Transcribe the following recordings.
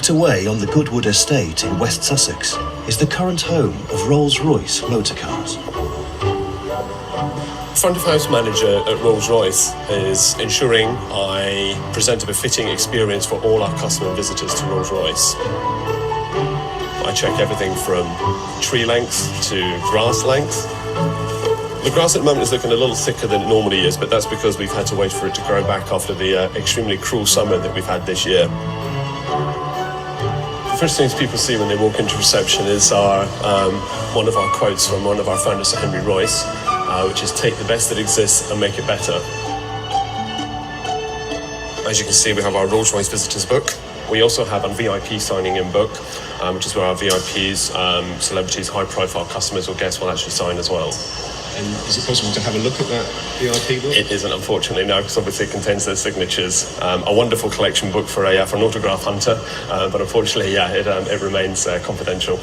Tucked away on the Goodwood estate in West Sussex is the current home of Rolls-Royce motorcars. Front of house manager at Rolls-Royce is ensuring I present a befitting experience for all our customer visitors to Rolls-Royce. I check everything from tree length to grass length. The grass at the moment is looking a little thicker than it normally is, but that's because we've had to wait for it to grow back after the extremely cruel summer that we've had this year. The first things people see when they walk into reception is one of our quotes from one of our founders, Sir Henry Royce, which is take the best that exists and make it better. As you can see, we have our Rolls-Royce visitors book. We also have a VIP signing in book, which is where our VIPs, celebrities, high-profile customers or guests will actually sign as well. And is it possible to have a look at that VIP book? It isn't, unfortunately, no, because obviously it contains their signatures. A wonderful collection book for an autograph hunter, but unfortunately, it remains confidential.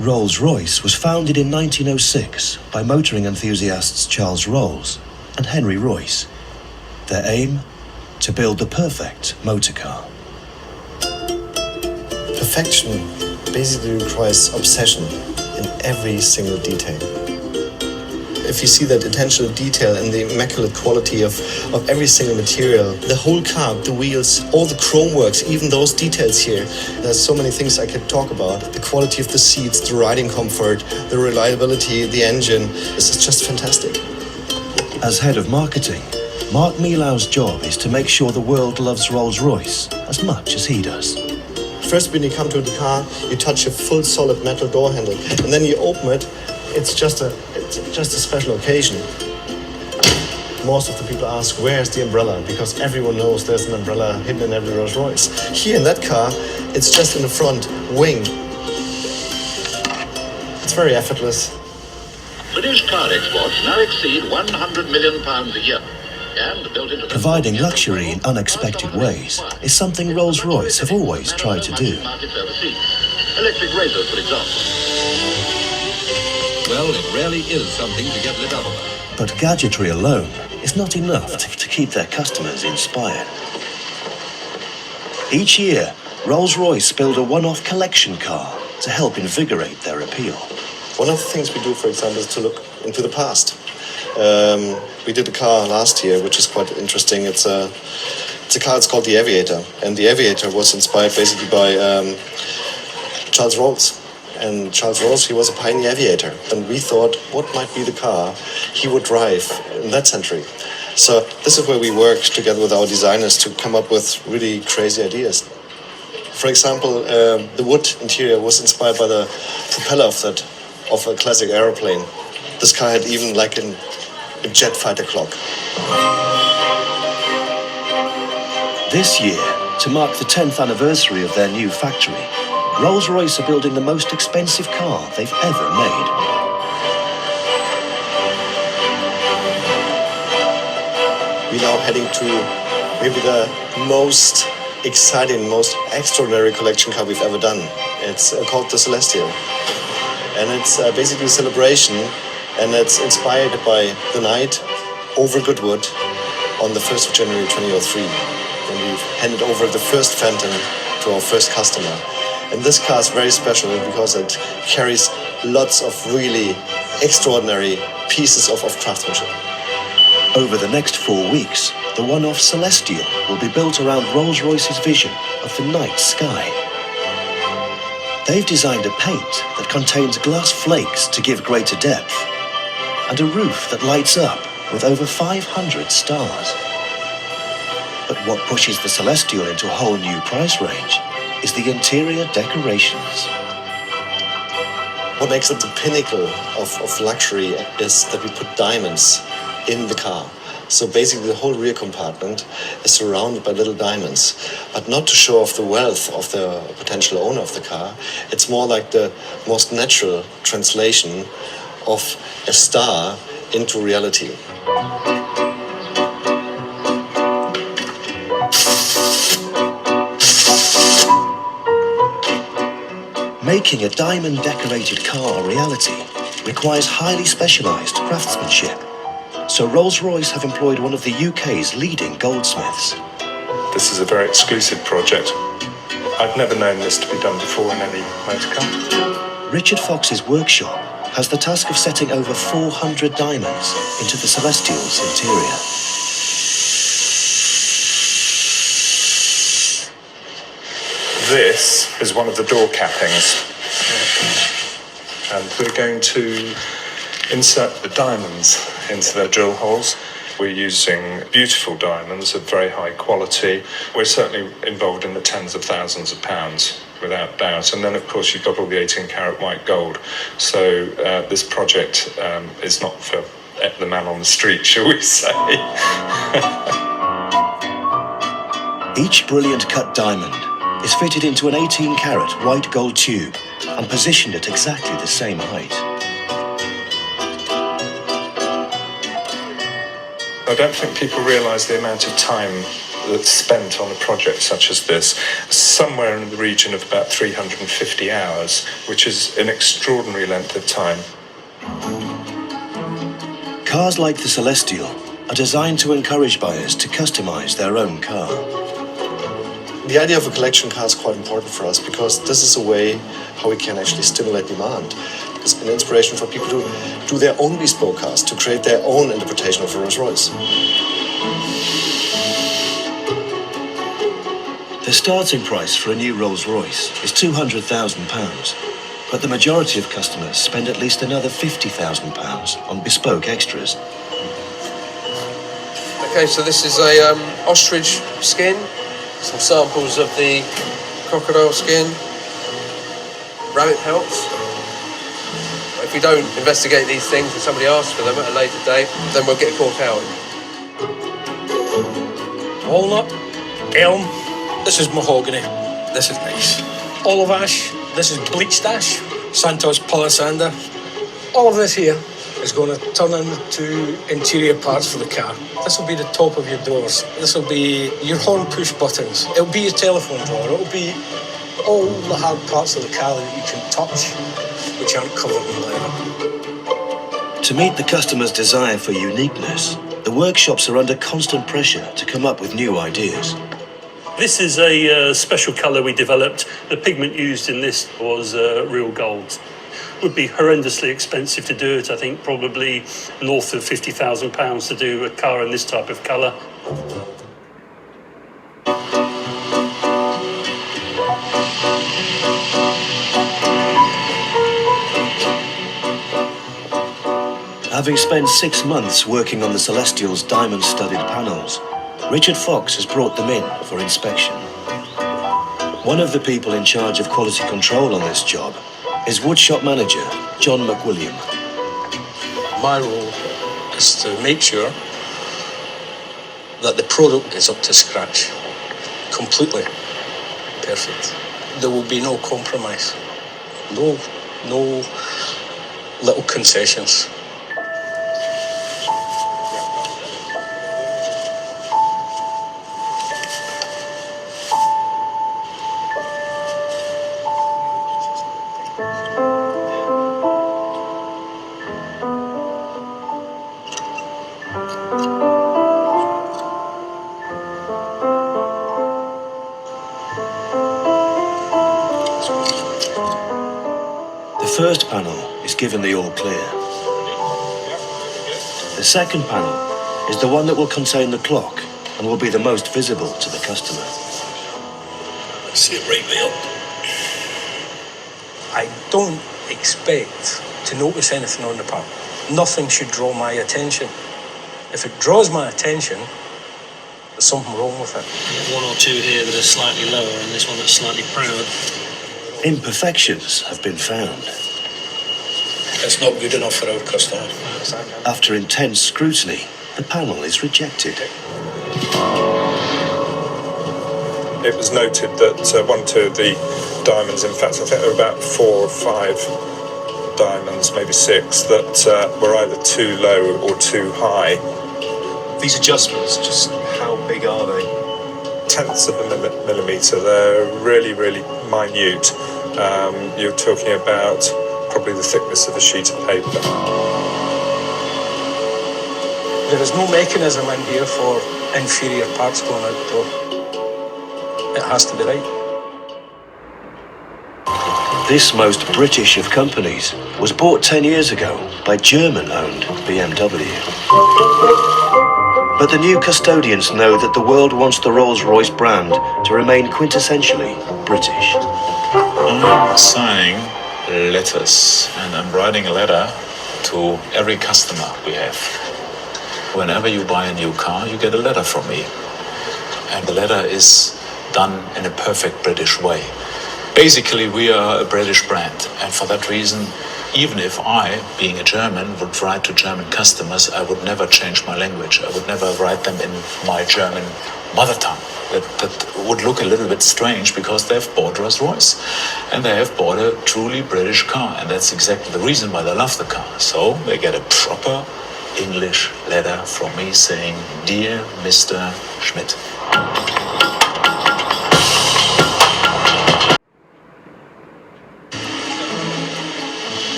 Rolls-Royce was founded in 1906 by motoring enthusiasts Charles Rolls and Henry Royce. Their aim? To build the perfect motor car. Perfection basically requires obsession in every single detail. If you see that attention to detail and the immaculate quality of every single material, the whole car, the wheels, all the chrome works, even those details here, there's so many things I could talk about. The quality of the seats, the riding comfort, the reliability, the engine, this is just fantastic. As head of marketing, Mark Mielau's job is to make sure the world loves Rolls-Royce as much as he does. First, when you come to the car, you touch a full solid metal door handle, and then you open it. It's just a special occasion. Most of the people ask, where's the umbrella? Because everyone knows there's an umbrella hidden in every Rolls-Royce. Here in that car, it's just in the front wing. It's very effortless. British car exports now exceed £100 million a year. Providing luxury in unexpected ways is something Rolls-Royce have always tried to do. Electric razors, for example. Well, it really is something to get rid of. But gadgetry alone is not enough to keep their customers inspired. Each year, Rolls-Royce build a one-off collection car to help invigorate their appeal. One of the things we do, for example, is to look into the past. We did a car last year, which is quite interesting. It's a car, it's called the Aviator. And the Aviator was inspired basically by Charles Rolls. And Charles Rolls, he was a pioneer aviator. And we thought, what might be the car he would drive in that century? So this is where we worked together with our designers to come up with really crazy ideas. For example, the wood interior was inspired by the propeller of a classic aeroplane. This car had even like a jet fighter clock. This year, to mark the 10th anniversary of their new factory, Rolls-Royce are building the most expensive car they've ever made. We're now heading to maybe the most exciting, most extraordinary collection car we've ever done. It's called the Celestial. And it's basically a celebration, and it's inspired by the night over Goodwood on the 1st of January 2003, when we've handed over the first Phantom to our first customer. And this car is very special because it carries lots of really extraordinary pieces of craftsmanship. Over the next 4 weeks, the one-off Celestial will be built around Rolls-Royce's vision of the night sky. They've designed a paint that contains glass flakes to give greater depth, and a roof that lights up with over 500 stars. But what pushes the Celestial into a whole new price range is the interior decorations. What makes it the pinnacle of luxury is that we put diamonds in the car. So basically the whole rear compartment is surrounded by little diamonds, but not to show off the wealth of the potential owner of the car. It's more like the most natural translation of a star into reality. Making a diamond-decorated car a reality requires highly specialised craftsmanship. So Rolls-Royce have employed one of the UK's leading goldsmiths. This is a very exclusive project. I've never known this to be done before in any motor car. Richard Fox's workshop has the task of setting over 400 diamonds into the Celestial's interior. This is one of the door cappings. And we're going to insert the diamonds into their drill holes. We're using beautiful diamonds of very high quality. We're certainly involved in the tens of thousands of pounds, without doubt. And then, of course, you've got all the 18-carat white gold. So this project is not for the man on the street, shall we say. Each brilliant cut diamond is fitted into an 18-carat white gold tube and positioned at exactly the same height. I don't think people realise the amount of time that's spent on a project such as this. Somewhere in the region of about 350 hours, which is an extraordinary length of time. Cars like the Celestial are designed to encourage buyers to customise their own car. The idea of a collection car is quite important for us because this is a way how we can actually stimulate demand. It's an inspiration for people to do their own bespoke cars, to create their own interpretation of a Rolls Royce. The starting price for a new Rolls Royce is £200,000, but the majority of customers spend at least another £50,000 on bespoke extras. Okay, so this is a ostrich skin, some samples of the crocodile skin, rabbit pelts. If we don't investigate these things and somebody asks for them at a later date, then we'll get caught out. Walnut, elm, this is mahogany, this is nice. Olive ash, this is bleached ash, Santos palisander. All of this here is going to turn into interior parts for the car. This will be the top of your doors. This will be your horn push buttons. It'll be your telephone drawer. It'll be all the hard parts of the car that you can touch, which aren't covered in leather. To meet the customer's desire for uniqueness, the workshops are under constant pressure to come up with new ideas. This is a special colour we developed. The pigment used in this was real gold. Would be horrendously expensive to do it. I think probably north of £50,000 to do a car in this type of colour. Having spent 6 months working on the Celestial's diamond-studded panels, Richard Fox has brought them in for inspection. One of the people in charge of quality control on this job is woodshop manager John McWilliam. My role is to make sure that the product is up to scratch, completely perfect. There will be no compromise, no little concessions. The first panel is given the all clear. The second panel is the one that will contain the clock and will be the most visible to the customer. Let's see it right there. I don't expect to notice anything on the part. Nothing should draw my attention. If it draws my attention, there's something wrong with it. One or two here that are slightly lower and this one that's slightly proud. Imperfections have been found. It's not good enough for our customer. After intense scrutiny, the panel is rejected. It was noted that one or two of the diamonds, in fact, I think there were about 4 or 5 diamonds, maybe 6, that were either too low or too high. These adjustments, just how big are they? Tenths of a millimetre. They're really, really minute. You're talking about probably the thickness of a sheet of paper. There is no mechanism in here for inferior parts going out the door. It has to be right. This most British of companies was bought 10 years ago by German-owned BMW. But the new custodians know that the world wants the Rolls-Royce brand to remain quintessentially British. I'm signing letters, and I'm writing a letter to every customer we have. Whenever you buy a new car, you get a letter from me. And the letter is done in a perfect British way. Basically, we are a British brand, and for that reason, even if I, being a German, would write to German customers, I would never change my language. I would never write them in my German mother tongue. That would look a little bit strange because they've bought Rolls-Royce and they have bought a truly British car, and that's exactly the reason why they love the car. So they get a proper English letter from me saying, "Dear Mr. Schmidt."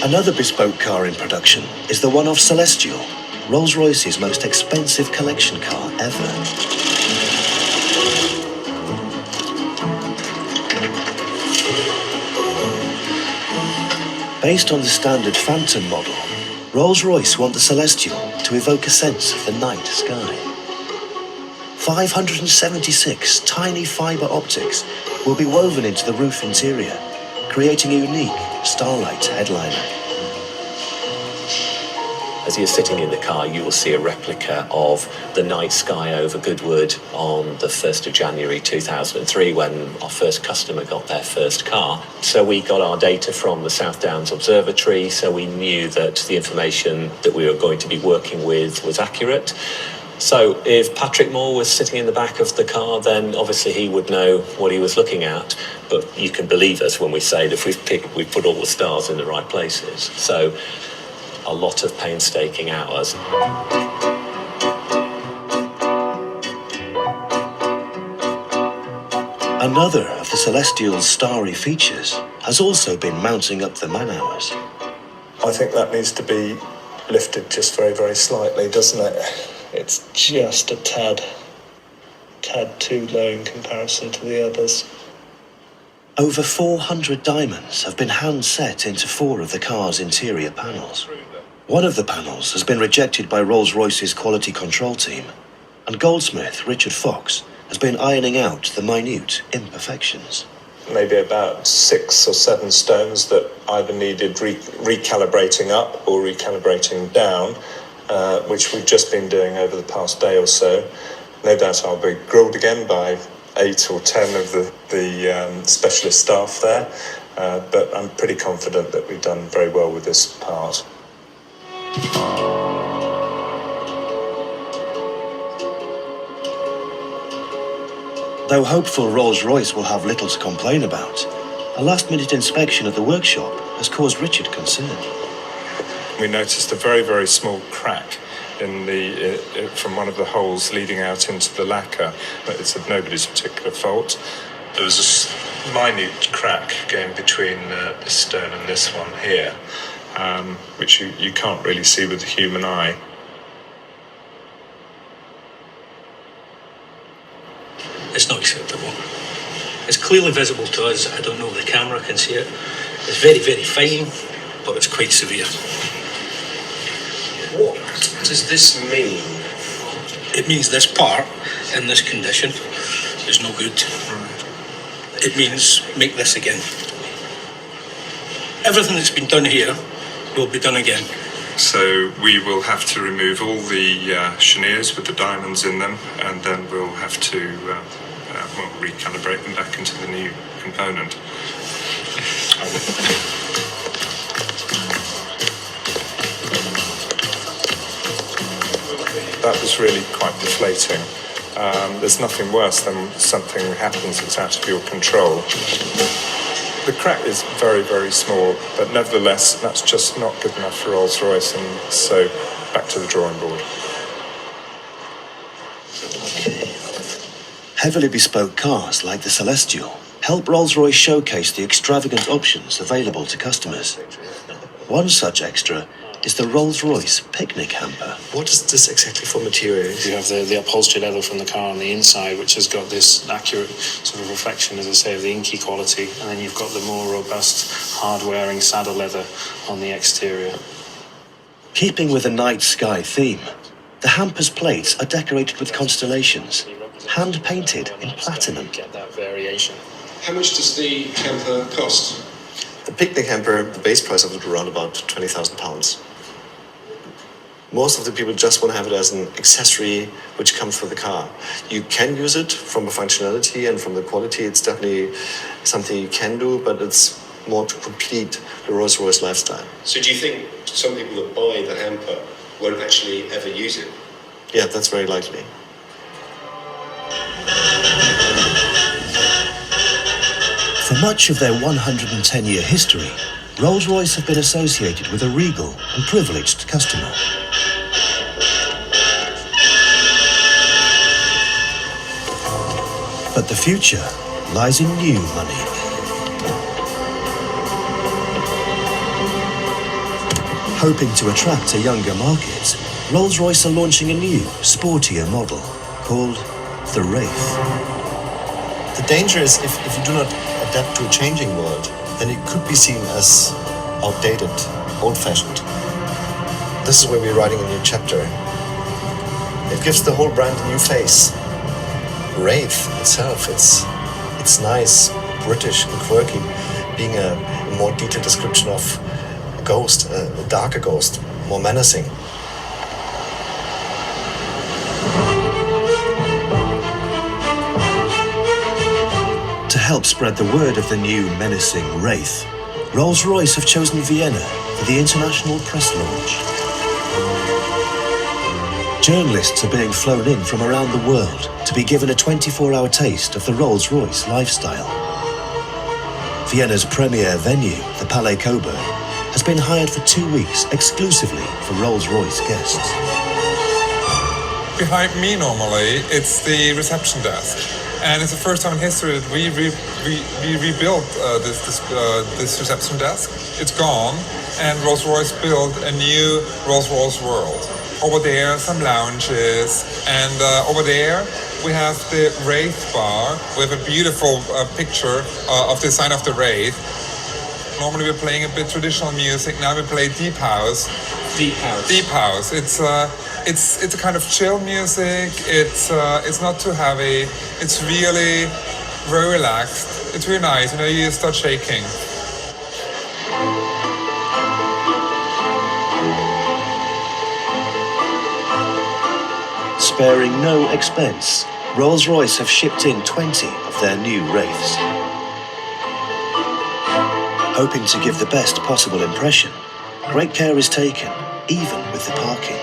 Another bespoke car in production is the one-off Celestial, Rolls-Royce's most expensive collection car ever. Based on the standard Phantom model, Rolls-Royce want the Celestial to evoke a sense of the night sky. 576 tiny fibre optics will be woven into the roof interior, creating a unique starlight headliner. As you're sitting in the car, you will see a replica of the night sky over Goodwood on the 1st of January 2003 when our first customer got their first car. So we got our data from the South Downs Observatory, so we knew that the information that we were going to be working with was accurate. So if Patrick Moore was sitting in the back of the car, then obviously he would know what he was looking at. But you can believe us when we say that we've put all the stars in the right places. So a lot of painstaking hours. Another of the Celestial's starry features has also been mounting up the man hours. I think that needs to be lifted just very, very slightly, doesn't it? It's just a tad too low in comparison to the others. Over 400 diamonds have been hand-set into 4 of the car's interior panels. One of the panels has been rejected by Rolls-Royce's quality control team, and goldsmith Richard Fox has been ironing out the minute imperfections. Maybe about 6 or 7 stones that either needed recalibrating up or recalibrating down, which we've just been doing over the past day or so. No doubt I'll be grilled again by 8 or 10 of the specialist staff there, but I'm pretty confident that we've done very well with this part. Though hopeful Rolls-Royce will have little to complain about, a last-minute inspection at the workshop has caused Richard concern. We noticed a very, very small crack in from one of the holes leading out into the lacquer, but it's of nobody's particular fault. There was a minute crack going between this stone and this one here, which you can't really see with the human eye. It's not acceptable. It's clearly visible to us. I don't know if the camera can see it. It's very, very fine, but it's quite severe. What does this mean? It means this part, in this condition, is no good. It means make this again. Everything that's been done here will be done again. So we will have to remove all the chenilles with the diamonds in them, and then we'll have to recalibrate them back into the new component. That was really quite deflating. There's nothing worse than something happens that's out of your control. The crack is very, very small, but nevertheless, that's just not good enough for Rolls-Royce, and so back to the drawing board. Heavily bespoke cars like the Celestial help Rolls-Royce showcase the extravagant options available to customers. One such extra is the Rolls-Royce picnic hamper. What is this exactly for material? You have the upholstery leather from the car on the inside, which has got this accurate sort of reflection, as I say, of the inky quality, and then you've got the more robust, hard-wearing saddle leather on the exterior. Keeping with the night sky theme, the hamper's plates are decorated with constellations, hand-painted in platinum. Get that variation. How much does the hamper cost? The picnic hamper, the base price of it around about £20,000. Most of the people just want to have it as an accessory which comes with the car. You can use it from a functionality and from the quality. It's definitely something you can do, but it's more to complete the Rolls-Royce lifestyle. So do you think some people that buy the hamper won't actually ever use it? Yeah, that's very likely. For much of their 110-year history, Rolls-Royce have been associated with a regal and privileged customer. But the future lies in new money. Hoping to attract a younger market, Rolls-Royce are launching a new, sportier model called the Wraith. The danger is if you do not adapt to a changing world, then it could be seen as outdated, old-fashioned. This is where we're writing a new chapter. It gives the whole brand a new face. Wraith itself, it's nice, British and quirky, being a more detailed description of a ghost, a darker ghost, more menacing. To help spread the word of the new menacing Wraith, Rolls-Royce have chosen Vienna for the international press launch. Journalists are being flown in from around the world to be given a 24-hour taste of the Rolls-Royce lifestyle. Vienna's premier venue, the Palais Coburg, has been hired for 2 weeks exclusively for Rolls-Royce guests. Behind me normally, it's the reception desk. And it's the first time in history that we rebuilt this reception desk. It's gone, and Rolls-Royce built a new Rolls-Royce world. Over there, some lounges, and over there we have the Wraith bar with a beautiful picture of the sign of the Wraith. Normally we're playing a bit traditional music. Now we play deep house. Deep house. Deep house. It's a kind of chill music. It's not too heavy. It's really very relaxed. It's really nice. You know, you start shaking. Sparing no expense, Rolls-Royce have shipped in 20 of their new Wraiths. Hoping to give the best possible impression, great care is taken, even with the parking.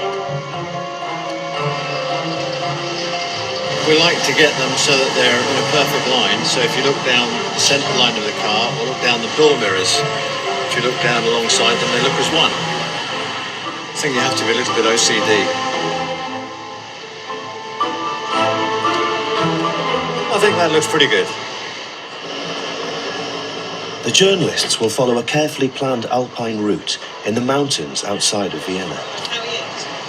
We like to get them so that they're in a perfect line. So if you look down the centre line of the car or look down the door mirrors, if you look down alongside them, they look as one. I think you have to be a little bit OCD. I think that looks pretty good. The journalists will follow a carefully planned alpine route in the mountains outside of Vienna.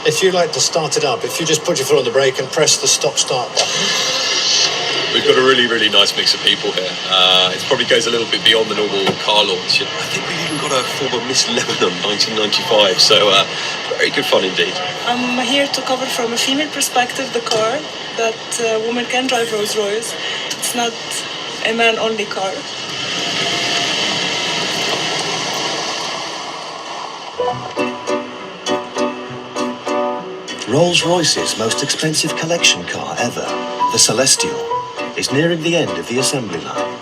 If you like to start it up, if you just put your foot on the brake and press the stop-start button. We've got a really, really nice mix of people here. It probably goes a little bit beyond the normal car launch. I think we've even got a former Miss Lebanon 1995, so very good fun indeed. I'm here to cover from a female perspective the car, that women can drive Rolls-Royce. It's not a man-only car. Rolls-Royce's most expensive collection car ever, the Celestial, is nearing the end of the assembly line.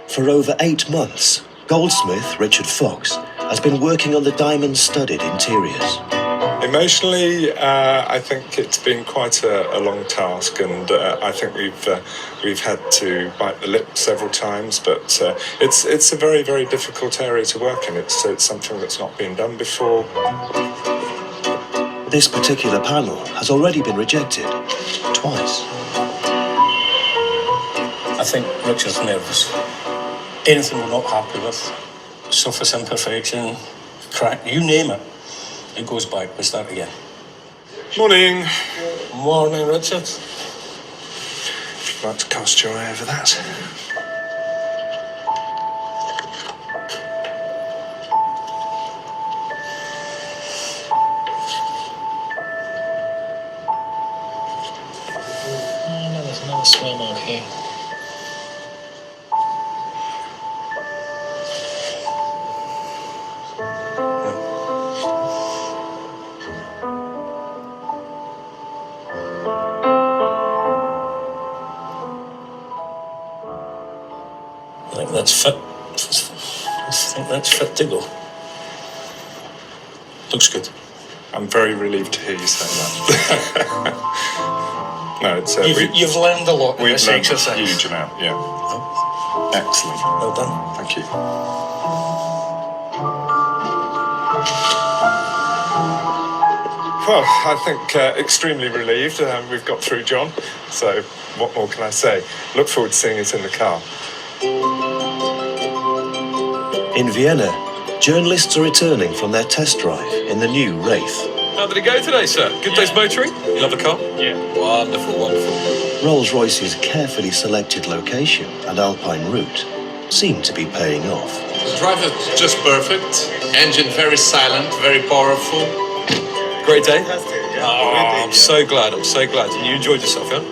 For over 8 months, goldsmith Richard Fox has been working on the diamond-studded interiors. Emotionally, I think it's been quite a long task, and I think we've had to bite the lip several times. But it's a very, very difficult area to work in. It's something that's not been done before. This particular panel has already been rejected twice. I think Richard's nervous. anything we're not happy with, surface imperfection, crack, you name it, it goes back. We start again. Morning. Morning, Richard. If you'd like to cast your eye over that. No, there's another smell mark here. I think that's fit. I think that's fit to go. Looks good. I'm very relieved to hear you say that. No, it's You've learned a lot in we've this learned exercise. a huge amount, yeah. Excellent. Well done. Thank you. Well, I think extremely relieved. We've got through, John. So what more can I say? Look forward to seeing it in the car. In Vienna, journalists are returning from their test drive in the new Wraith. How did it go today, sir? Good day's motoring? You love the car? Yeah. Wonderful, wonderful. Rolls-Royce's carefully selected location and alpine route seem to be paying off. The drive is just perfect. Engine very silent, very powerful. Great day? Oh, I'm so glad. And you enjoyed yourself, yeah?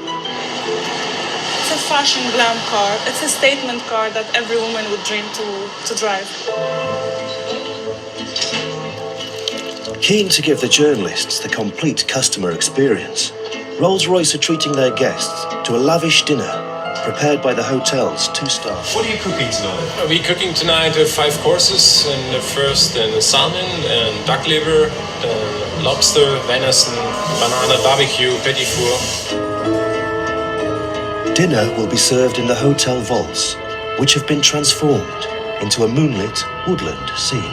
It's a fashion glam car. It's a statement car that every woman would dream to drive. Keen to give the journalists the complete customer experience, Rolls-Royce are treating their guests to a lavish dinner prepared by the hotel's 2-star. What are you cooking tonight? We're cooking tonight 5 courses. And the first salmon and duck liver, lobster, venison, banana barbecue, petit four. Dinner will be served in the hotel vaults, which have been transformed into a moonlit woodland scene.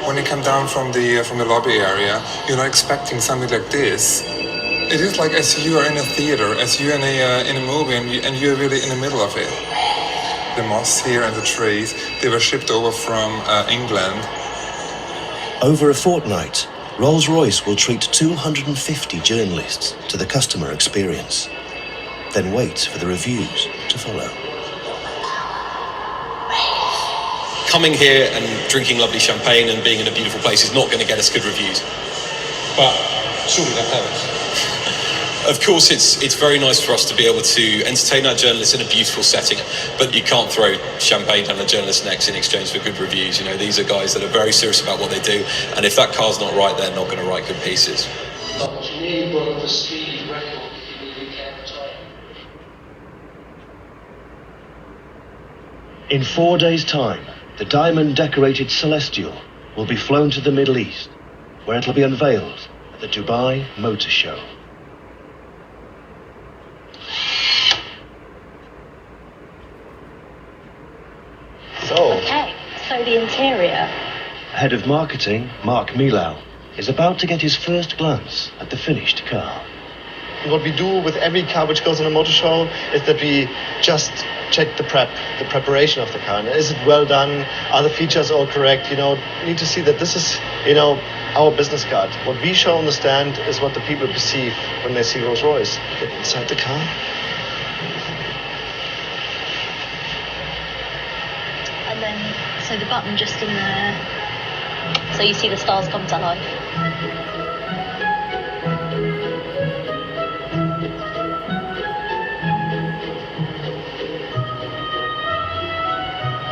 When you come down from the lobby area, you're not expecting something like this. It is like as you are in a theater, as you're in a movie, and you're really in the middle of it. The moss here and the trees, they were shipped over from England. Over a fortnight, Rolls-Royce will treat 250 journalists to the customer experience, then wait for the reviews to follow. Coming here and drinking lovely champagne and being in a beautiful place is not going to get us good reviews. But surely that helps. Of course, it's very nice for us to be able to entertain our journalists in a beautiful setting, but you can't throw champagne down the journalist's necks in exchange for good reviews. You know, these are guys that are very serious about what they do, and if that car's not right, they're not going to write good pieces. He broke the speed record in the UK time. In 4 days' time, the diamond-decorated Celestial will be flown to the Middle East, where it'll be unveiled at the Dubai Motor Show. Okay, so the interior. Head of marketing, Mark Milau, is about to get his first glance at the finished car. What we do with every car which goes on a motor show is that we just check the preparation of the car. And is it well done? Are the features all correct? You need to see that this is, our business card. What we show on the stand is what the people perceive when they see Rolls-Royce. Get inside the car. And then, so the button just in there. So you see the stars come to life.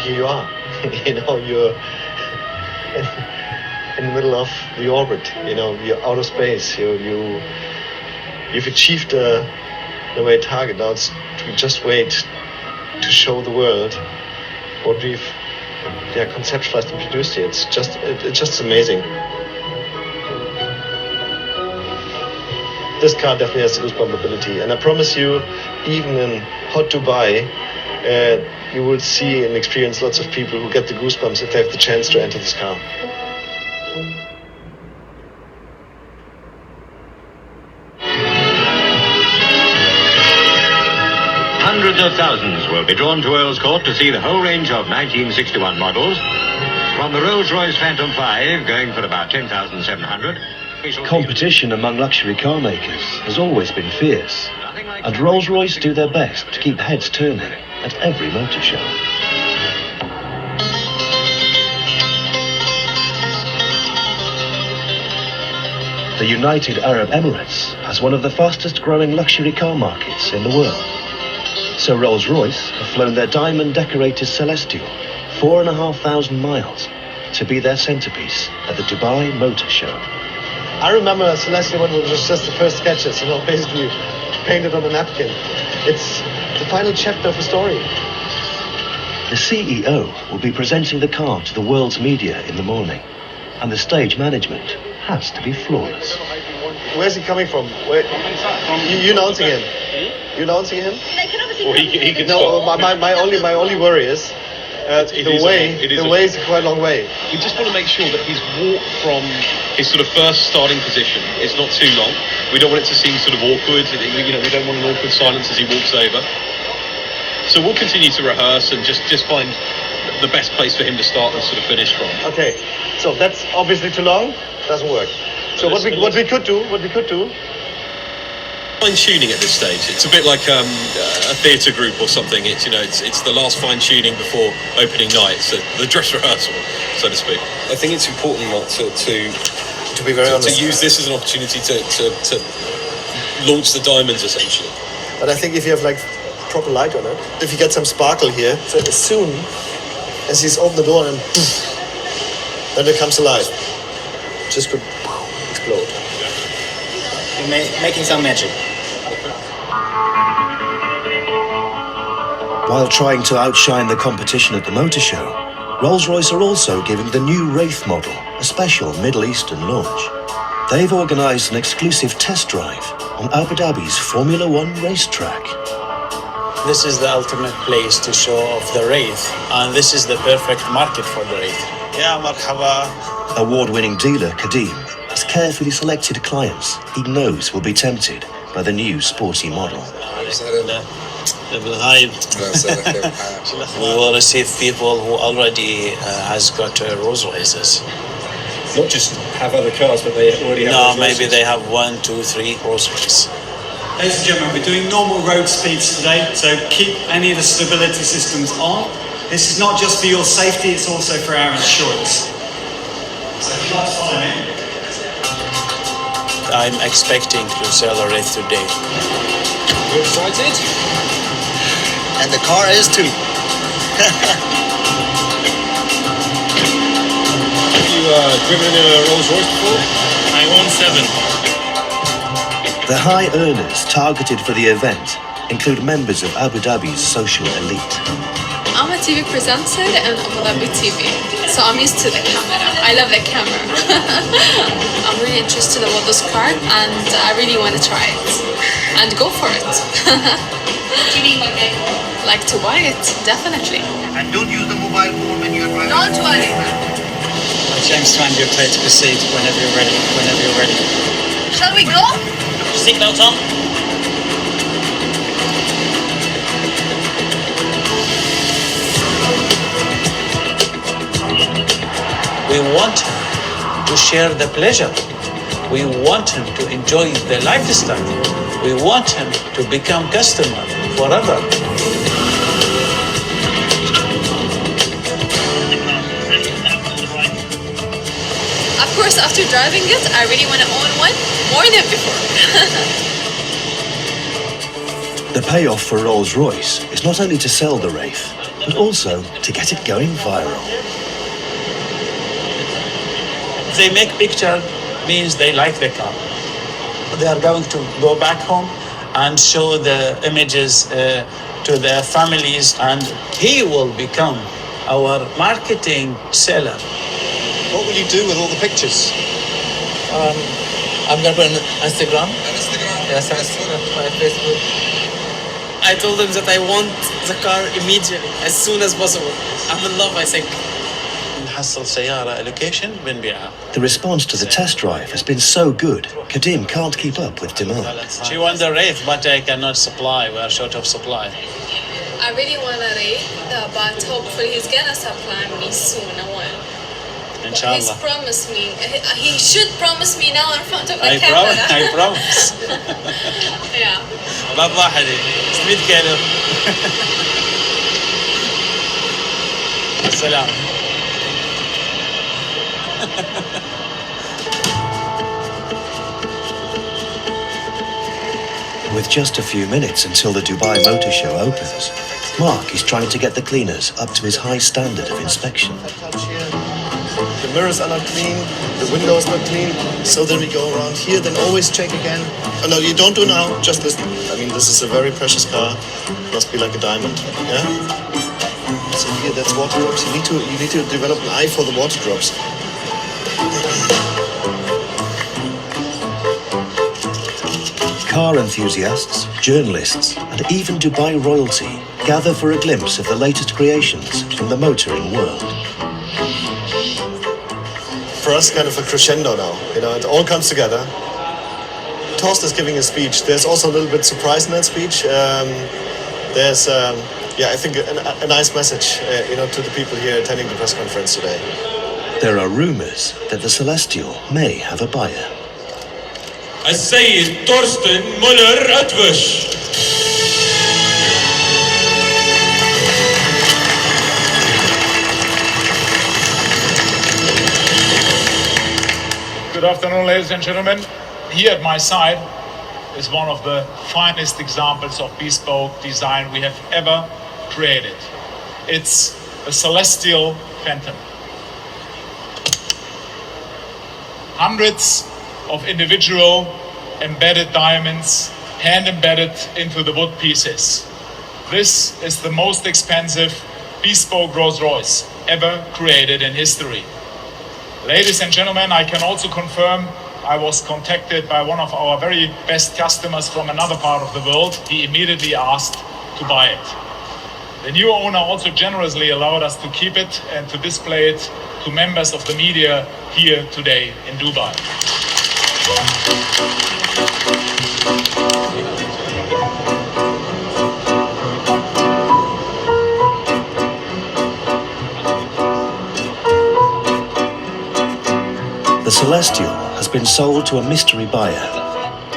Here you are. You're in the middle of the orbit. You're out of space. You've achieved the way target. Now we just wait to show the world what we've conceptualized and produced here. It's just amazing. This car definitely has the goosebump ability, and I promise you, even in hot Dubai, you will see and experience lots of people who get the goosebumps if they have the chance to enter this car. of thousands will be drawn to Earl's Court to see the whole range of 1961 models, from the Rolls-Royce Phantom 5 going for about 10,700. Competition among luxury car makers has always been fierce, and Rolls-Royce do their best to keep heads turning at every motor show. The United Arab Emirates has one of the fastest growing luxury car markets in the world. So Rolls-Royce have flown their diamond-decorated Celestial 4,500 miles to be their centerpiece at the Dubai Motor Show. I remember Celestial when it was just the first sketches, basically painted on a napkin. It's the final chapter of a story. The CEO will be presenting the car to the world's media in the morning, and the stage management has to be flawless. Where's he coming from? You announcing him? You announcing him? Well, he can no, my only worry is the way is quite a long way. We just want to make sure that his walk from his sort of first starting position is not too long. We don't want it to seem sort of awkward. We don't want an awkward silence as he walks over. So we'll continue to rehearse and just find the best place for him to start and sort of finish from. Okay, so that's obviously too long. Doesn't work. So what we could do. Fine tuning at this stage. It's a bit like a theatre group or something. It's the last fine tuning before opening night. So the dress rehearsal, so to speak. I think it's important not to be very honest, to use this as an opportunity to launch the diamonds essentially. But I think if you have proper light on it, if you get some sparkle here, so as soon as he's opened the door and then it comes alive, just could explode. You're making some magic. While trying to outshine the competition at the motor show, Rolls-Royce are also giving the new Wraith model a special Middle Eastern launch. They've organised an exclusive test drive on Abu Dhabi's Formula One racetrack. This is the ultimate place to show off the Wraith, and this is the perfect market for the Wraith. Yeah, marhaba. Award-winning dealer Kadim has carefully selected clients he knows will be tempted by the new sporty model. We will receive people who already has got Rolls Royces. Not just have other cars, but they already have. No, maybe they have 1, 2, 3 Rolls Royces. Ladies and gentlemen, we're doing normal road speeds today, so keep any of the stability systems on. This is not just for your safety, it's also for our insurance. So if you'd like to follow me. I'm expecting to sell a Wraith today. You're excited? And the car is too. Have you driven in a Rolls Royce before? I won 7. The high earners targeted for the event include members of Abu Dhabi's social elite. I'm a TV presenter in Abu Dhabi TV, so I'm used to the camera. I love the camera. I'm really interested about this car and I really want to try it and go for it. What do you mean by that? Like to buy it, definitely. And don't use the mobile phone when you're driving. Don't worry. James Strand, you're clear to proceed whenever you're ready. Shall we go? Seatbelt on. We want him to share the pleasure. We want him to enjoy the lifestyle. We want him to become customer forever. Of course, after driving it, I really want to own one more than before. The payoff for Rolls-Royce is not only to sell the Wraith, but also to get it going viral. They make picture means they like the car. They are going to go back home and show the images to their families, and he will become our marketing seller. What will you do with all the pictures? I'm going to put it on Instagram. Yes, my Facebook. I told them that I want the car immediately, as soon as possible. I'm in love, I think. نحصل سيارة allocation بنبيعها. The response to the test drive has been so good, Kadim can't keep up with demand. She won the Wraith, but I cannot supply. We are short of supply. I really want to rate, but hopefully he's gonna supply me soon. But he's Inshallah. promised me. He should promise me now in front of the camera. I promise. Yeah. باب واحد 600 كيلو. السلام. With just a few minutes until the Dubai Motor Show opens, Mark is trying to get the cleaners up to his high standard of inspection. The mirrors are not clean, the window is not clean, so then we go around here, then always check again. Oh, no, you don't do now, just listen. I mean, this is a very precious car, must be like a diamond, yeah? So here, that's water drops. You need to develop an eye for the water drops. Car enthusiasts, journalists, and even Dubai royalty gather for a glimpse of the latest creations from the motoring world. For us, kind of a crescendo now. You know, it all comes together. Torsten is giving a speech. There's also a little bit surprise in that speech. There's, I think a nice message, to the people here attending the press conference today. There are rumors that the Celestial may have a buyer. السيد تورستن مولر أتوش. Good afternoon, ladies and gentlemen. Here at my side is one of the finest examples of bespoke design we have ever created. It's a Celestial Phantom. Hundreds of individual embedded diamonds, hand embedded into the wood pieces. This is the most expensive bespoke Rolls-Royce ever created in history. Ladies and gentlemen, I can also confirm I was contacted by one of our very best customers from another part of the world. He immediately asked to buy it. The new owner also generously allowed us to keep it and to display it to members of the media here today in Dubai. The Celestial has been sold to a mystery buyer,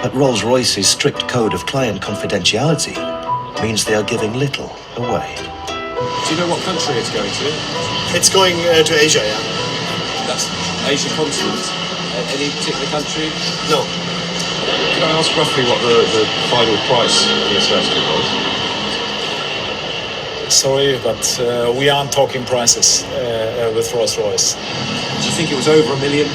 but Rolls-Royce's strict code of client confidentiality means they are giving little away. Do you know what country it's going to? It's going to Asia, yeah. That's Asia continent. Any particular country? No. Can I ask roughly what the final price for this Celestial was? Sorry, but we aren't talking prices with Rolls-Royce. Do you think it was over £1 million?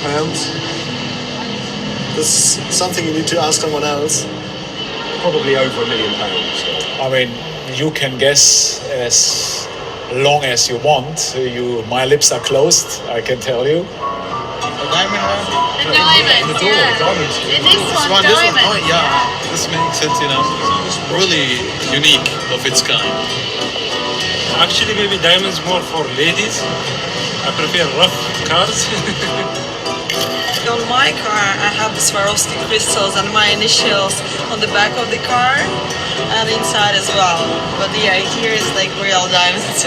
This is something you need to ask someone else. Probably over £1 million. I mean, you can guess as long as you want. My lips are closed, I can tell you. A diamond one? The diamond, yeah. This one, diamond. Oh, yeah. This makes it, it's really unique of its kind. Actually, maybe diamonds more for ladies. I prefer rough cars. On my car, I have the Swarovski crystals and my initials on the back of the car and inside as well. But yeah, here is like real diamonds.